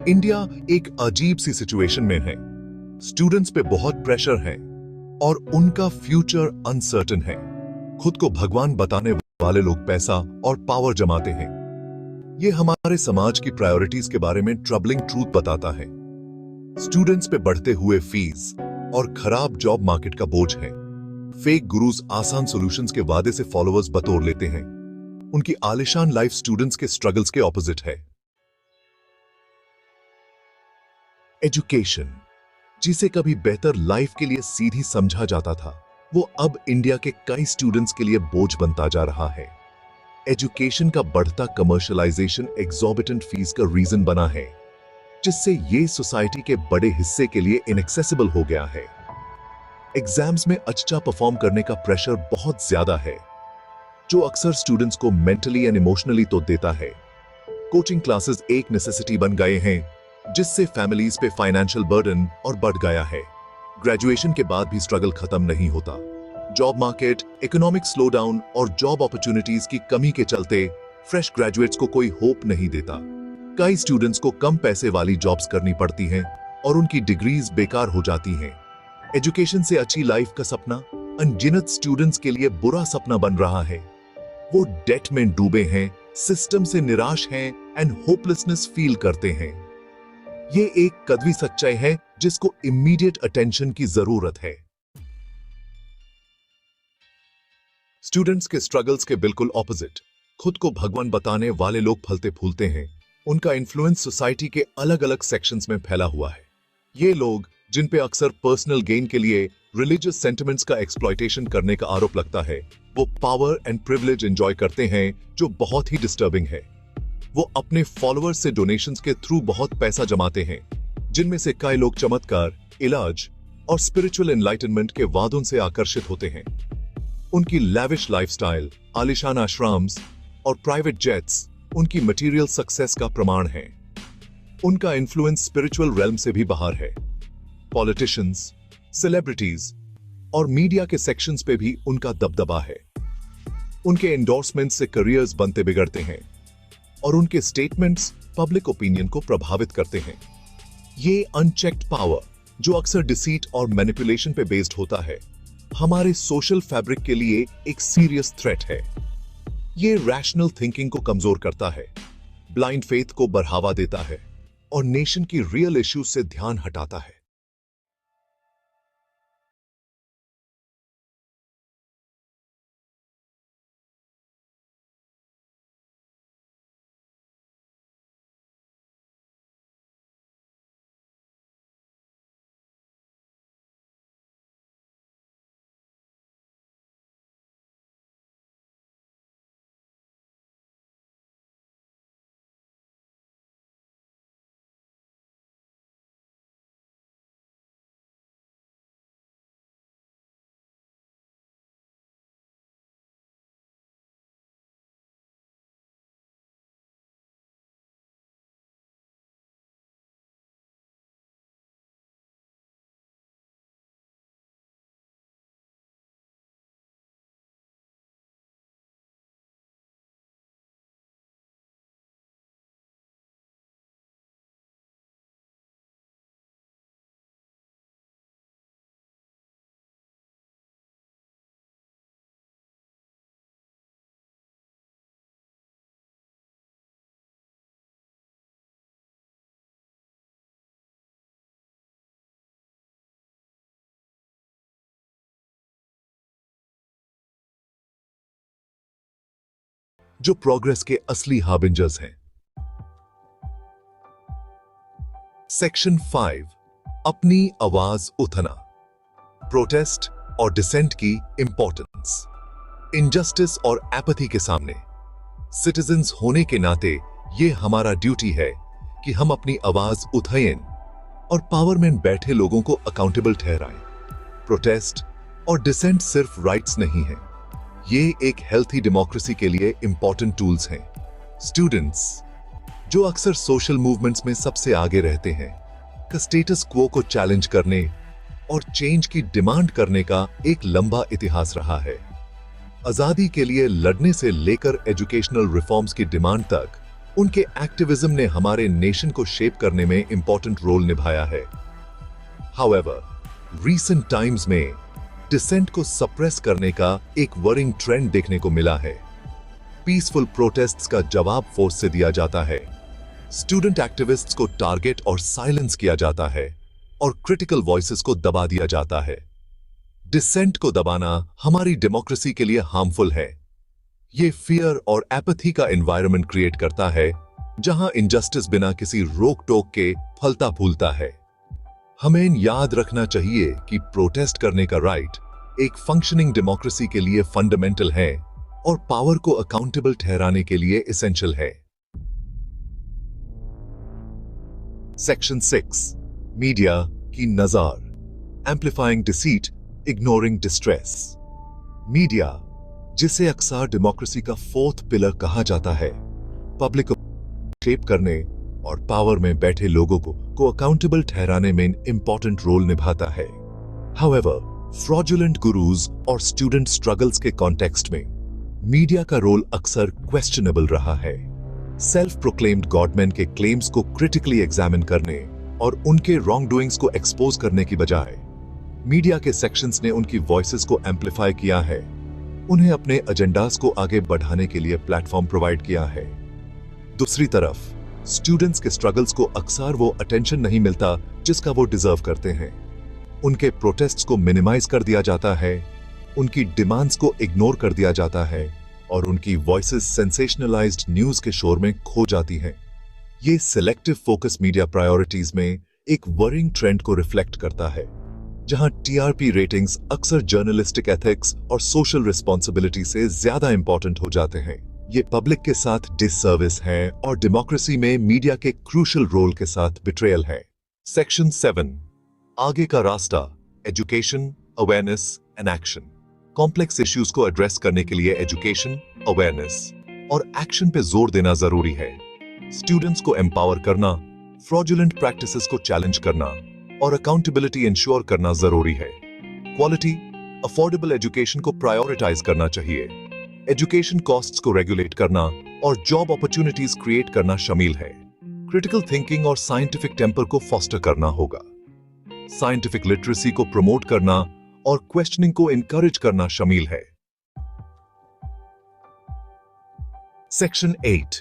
India एक अजीब सी situation में है। स्टूडेंट्स पे बहुत प्रेशर है और उनका फ्यूचर अनसर्टेन है। खुद को भगवान बताने वाले लोग पैसा और पावर जमाते हैं। ये हमारे समाज की प्रायोरिटीज के बारे में ट्रबलिंग ट्रूथ बताता है। स्टूडेंट्स पे बढ़ते हुए फीस और खराब जॉब मार्केट का बोझ है। फेक गुरुज आसान सॉल्यूशंस के वादे से फॉलोअर्स बटोर लेते हैं। उनकी आलिशान लाइफ स्टूडेंट्स के स्ट्रगल्स के ऑपोजिट है। एजुकेशन, जिसे कभी बेहतर लाइफ के लिए सीधी समझा जाता था, वो अब इंडिया के कई स्टूडेंट्स के लिए बोझ बनता जा रहा है। एजुकेशन का बढ़ता कमर्शियलाइजेशन एक्सॉर्बिटेंट फीस का रीजन बना है, जिससे ये सोसाइटी के बड़े हिस्से के लिए इनएक्सेसिबल हो गया है। एग्जाम्स में अच्छा परफॉर्म करने का प्रेशर बहुत ज्यादा है, जो अक्सर स्टूडेंट्स को मेंटली एंड इमोशनली तो देता है। कोचिंग क्लासेस एक नेसेसिटी बन गए हैं, जिससे फैमिलीज पे फाइनेंशियल बर्डन और बढ़ गया है। ग्रेजुएशन के बाद भी स्ट्रगल खत्म नहीं होता। जॉब मार्केट, इकोनॉमिक स्लोडाउन और जॉब अपॉर्चुनिटीज की कमी के चलते फ्रेश ग्रेजुएट्स को कोई होप नहीं देता। कई स्टूडेंट्स को कम पैसे वाली जॉब्स करनी पड़ती हैं और उनकी डिग्रीज बेकार हो जाती हैं। एजुकेशन से अच्छी लाइफ का सपना अनगिनत स्टूडेंट्स के लिए बुरा सपना बन रहा है। वो डेट में डूबे हैं, सिस्टम से निराश हैं एंड होपलेसनेस फील करते हैं। ये एक कड़वी सच्चाई है जिसको इमीडिएट अटेंशन की जरूरत है। स्टूडेंट्स के स्ट्रगल्स के बिल्कुल ऑपोजिट खुद को भगवान बताने वाले लोग फलते फूलते हैं। उनका इन्फ्लुएंस सोसाइटी के अलग अलग सेक्शंस में फैला हुआ है। ये लोग, जिन पे अक्सर पर्सनल गेन के लिए रिलीजियस सेंटिमेंट्स का एक्सप्लॉयटेशन करने का आरोप लगता है, वो पावर एंड प्रिविलेज एंजॉय करते हैं, जो बहुत ही डिस्टर्बिंग है। वो अपने फॉलोअर्स से डोनेशंस के थ्रू बहुत पैसा जमाते हैं, जिनमें से कई लोग चमत्कार, इलाज और स्पिरिचुअल एनलाइटनमेंट के वादों से आकर्षित होते हैं। उनकी लैविश लाइफस्टाइल, आलिशान आश्रम्स और प्राइवेट जेट्स उनकी मटेरियल सक्सेस का प्रमाण है। उनका इन्फ्लुएंस स्पिरिचुअल रेल्म से भी बाहर है। पॉलिटिशियंस, सेलिब्रिटीज और मीडिया के सेक्शंस पे भी उनका दबदबा है। उनके एंडोर्समेंट से करियर्स बनते बिगड़ते हैं और उनके स्टेटमेंट्स पब्लिक ओपिनियन को प्रभावित करते हैं। ये अनचेक्ड पावर, जो अक्सर डिसीट और मैनिपुलेशन पे बेस्ड होता है, हमारे सोशल फैब्रिक के लिए एक सीरियस थ्रेट है। ये रैशनल थिंकिंग को कमजोर करता है, ब्लाइंड फेथ को बढ़ावा देता है और नेशन की रियल इश्यूज से ध्यान हटाता है। जो प्रोग्रेस के असली हार्बिंजर्स हैं। सेक्शन 5, अपनी आवाज उठाना, प्रोटेस्ट और डिसेंट की इंपॉर्टेंस। इनजस्टिस और एपैथी के सामने सिटीजन्स होने के नाते ये हमारा ड्यूटी है कि हम अपनी आवाज उठाएं और पावर में बैठे लोगों को अकाउंटेबल ठहराएं। प्रोटेस्ट और डिसेंट सिर्फ राइट्स नहीं है, ये एक हेल्थी डेमोक्रेसी के लिए इंपॉर्टेंट टूल्स हैं। स्टूडेंट्स, जो अक्सर सोशल मूवमेंट्स में सबसे आगे रहते हैं, का स्टेटस क्वो को चैलेंज करने और चेंज की डिमांड करने का एक लंबा इतिहास रहा है। आजादी के लिए लड़ने से लेकर एजुकेशनल रिफॉर्म्स की डिमांड तक, उनके एक्टिविज्म ने हमारे नेशन को शेप करने में इंपॉर्टेंट रोल निभाया है। हाउएवर, रीसेंट टाइम्स में डिसेंट को सप्रेस करने का एक वरिंग ट्रेंड देखने को मिला है। पीसफुल प्रोटेस्ट्स का जवाब फोर्स से दिया जाता है, स्टूडेंट एक्टिविस्ट्स को टारगेट और साइलेंस किया जाता है और क्रिटिकल वॉइसेस को दबा दिया जाता है। डिसेंट को दबाना हमारी डेमोक्रेसी के लिए हार्मफुल है। ये फियर और एपैथी का एनवायरनमेंट क्रिएट करता है जहां इनजस्टिस बिना किसी रोक टोक के फलता फूलता है। हमें याद रखना चाहिए कि प्रोटेस्ट करने का राइट एक फंक्शनिंग डेमोक्रेसी के लिए फंडामेंटल है और पावर को अकाउंटेबल ठहराने के लिए एसेंशियल है। सेक्शन 6, मीडिया की नज़र, एम्प्लीफाइंग डिसीट, इग्नोरिंग डिस्ट्रेस। मीडिया, जिसे अक्सर डेमोक्रेसी का फोर्थ पिलर कहा जाता है, पब्लिक को शेप करने और पावर में बैठे लोगों को अकाउंटेबल ठहराने में इंपॉर्टेंट रोल निभाता है। हाउएवर, फ्रॉडुलेंट गुरुज और स्टूडेंट स्ट्रगल्स के कॉन्टेक्स्ट में मीडिया का रोल अक्सर क्वेश्चनेबल रहा है। सेल्फ प्रोक्लेम्ड गॉडमैन के क्लेम्स को क्रिटिकली एग्जामिन करने और उनके रॉन्ग डूइंग्स को एक्सपोज करने की बजाय मीडिया के सेक्शंस ने उनकी वॉइसेस को एम्पलीफाई किया है, उन्हें अपने एजेंडास को आगे बढ़ाने के लिए प्लेटफॉर्म प्रोवाइड किया है। दूसरी तरफ स्टूडेंट्स के स्ट्रगल्स को अक्सर वो अटेंशन नहीं मिलता जिसका वो डिजर्व करते हैं। उनके प्रोटेस्ट्स को मिनिमाइज कर दिया जाता है, उनकी डिमांड्स को इग्नोर कर दिया जाता है और उनकी वॉइसेस सेंसेशनलाइज्ड न्यूज के शोर में खो जाती हैं। ये सिलेक्टिव फोकस मीडिया प्रायोरिटीज में एक वरिंग ट्रेंड को रिफ्लेक्ट करता है, जहां टीआरपी रेटिंग्स अक्सर जर्नलिस्टिक एथिक्स और सोशल रिस्पॉन्सिबिलिटी से ज्यादा इंपॉर्टेंट हो जाते हैं। ये पब्लिक के साथ डिससर्विस है और डेमोक्रेसी में मीडिया के क्रूशल रोल के साथ बिट्रेयल है। सेक्शन 7, आगे का रास्ता, education, awareness and action. Complex issues को एड्रेस करने के लिए एजुकेशन, अवेयरनेस और एक्शन पे जोर देना जरूरी है। स्टूडेंट्स को एम्पावर करना, फ्रॉडुलेंट प्रैक्टिसेस को चैलेंज करना और अकाउंटेबिलिटी इंश्योर करना जरूरी है। क्वालिटी, अफोर्डेबल एजुकेशन को प्रायोरिटाइज करना चाहिए। एजुकेशन कॉस्ट्स को रेगुलेट करना और जॉब अपॉर्चुनिटीज क्रिएट करना शामिल है। क्रिटिकल थिंकिंग और साइंटिफिक टेम्पर को फॉस्टर करना होगा। साइंटिफिक लिटरेसी को प्रमोट करना और क्वेश्चनिंग को इनकरेज करना शामिल है। सेक्शन 8,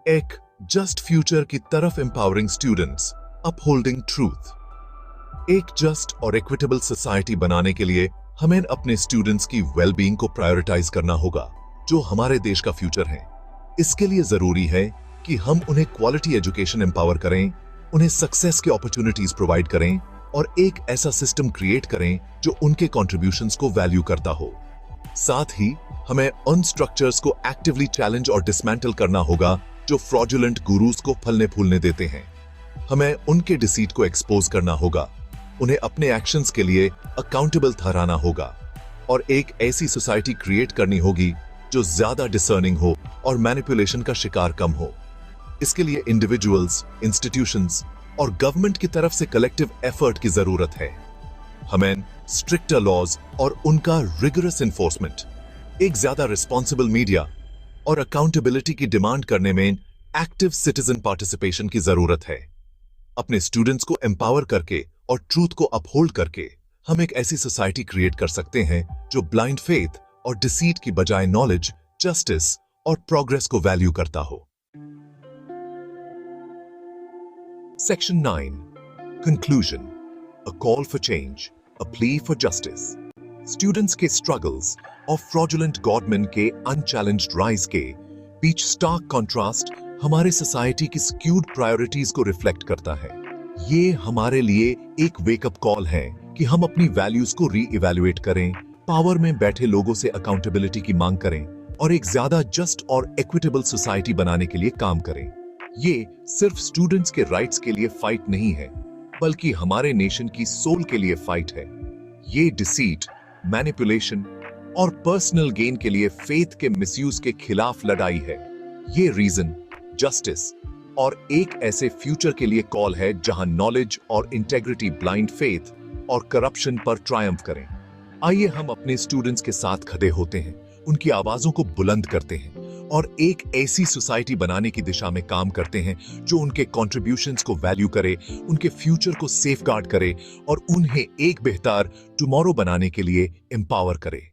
एक जस्ट फ्यूचर की तरफ एम्पावरिंग स्टूडेंट्स, अपहोल्डिंग ट्रूथ। एक जस्ट और इक्विटेबल सोसाइटी बनाने के लिए हमें अपने स्टूडेंट्स की वेलबींग को प्रायोरिटाइज करना होगा, जो हमारे देश का फ्यूचर है। इसके लिए जरूरी है कि हम उन्हें क्वालिटी एजुकेशन एम्पावर करें, उन्हें सक्सेस के अपॉर्चुनिटीज प्रोवाइड करें और एक ऐसा सिस्टम क्रिएट करें जो उनके कंट्रीब्यूशंस को वैल्यू करता हो। साथ ही हमें उन स्ट्रक्चर्स को एक्टिवली चैलेंज और डिसमेंटल करना होगा जो फ्रॉडुलेंट गुरुज को फलने फूलने देते हैं। हमें उनके डिसीट को एक्सपोज करना होगा, उन्हें अपने एक्शंस के लिए अकाउंटेबल ठहराना होगा और एक ऐसी सोसाइटी क्रिएट करनी होगी जो ज्यादा डिसर्निंग हो और मैनिपुलेशन का शिकार कम हो। इसके लिए इंडिविजुअल्स, इंस्टीट्यूशंस और गवर्नमेंट की तरफ से कलेक्टिव एफर्ट की जरूरत है। हमें स्ट्रिक्टर लॉज और उनका रिगरस एनफोर्समेंट, एक ज्यादा रिस्पॉन्सिबल मीडिया और अकाउंटेबिलिटी की डिमांड करने में एक्टिव सिटीजन पार्टिसिपेशन की जरूरत है। अपने स्टूडेंट्स को एम्पावर करके और ट्रूथ को अपहोल्ड करके हम एक ऐसी सोसाइटी क्रिएट कर सकते हैं जो ब्लाइंड फेथ और डिसीट की बजाय नॉलेज, जस्टिस और प्रोग्रेस को वैल्यू करता हो। Section 9, Conclusion, a call for change, a plea for justice. Students के struggles और fraudulent godmen के unchallenged rise के बीच stark contrast हमारे society की skewed priorities को reflect करता है। ये हमारे लिए एक wake-up call है कि हम अपनी values को re-evaluate करें, power में बैठे लोगों से accountability की मांग करें और एक ज्यादा just और equitable society बनाने के लिए काम करें। ये सिर्फ स्टूडेंट्स के राइट्स के लिए फाइट नहीं है, बल्कि हमारे नेशन की सोल के लिए फाइट है। ये डिसीट, मैनिपुलेशन और पर्सनल गेन के लिए फेथ के मिसयूज के खिलाफ लड़ाई है। ये रीजन, जस्टिस और एक ऐसे फ्यूचर के लिए कॉल है जहां नॉलेज और इंटेग्रिटी ब्लाइंड फेथ और करप्शन पर ट्रायम्फ करें। आइए हम अपने स्टूडेंट्स के साथ खड़े होते हैं, उनकी आवाजों को बुलंद करते हैं, और एक ऐसी सोसाइटी बनाने की दिशा में काम करते हैं जो उनके कॉन्ट्रीब्यूशंस को वैल्यू करे, उनके फ्यूचर को सेफगार्ड करे और उन्हें एक बेहतर टुमारो बनाने के लिए एम्पावर करे।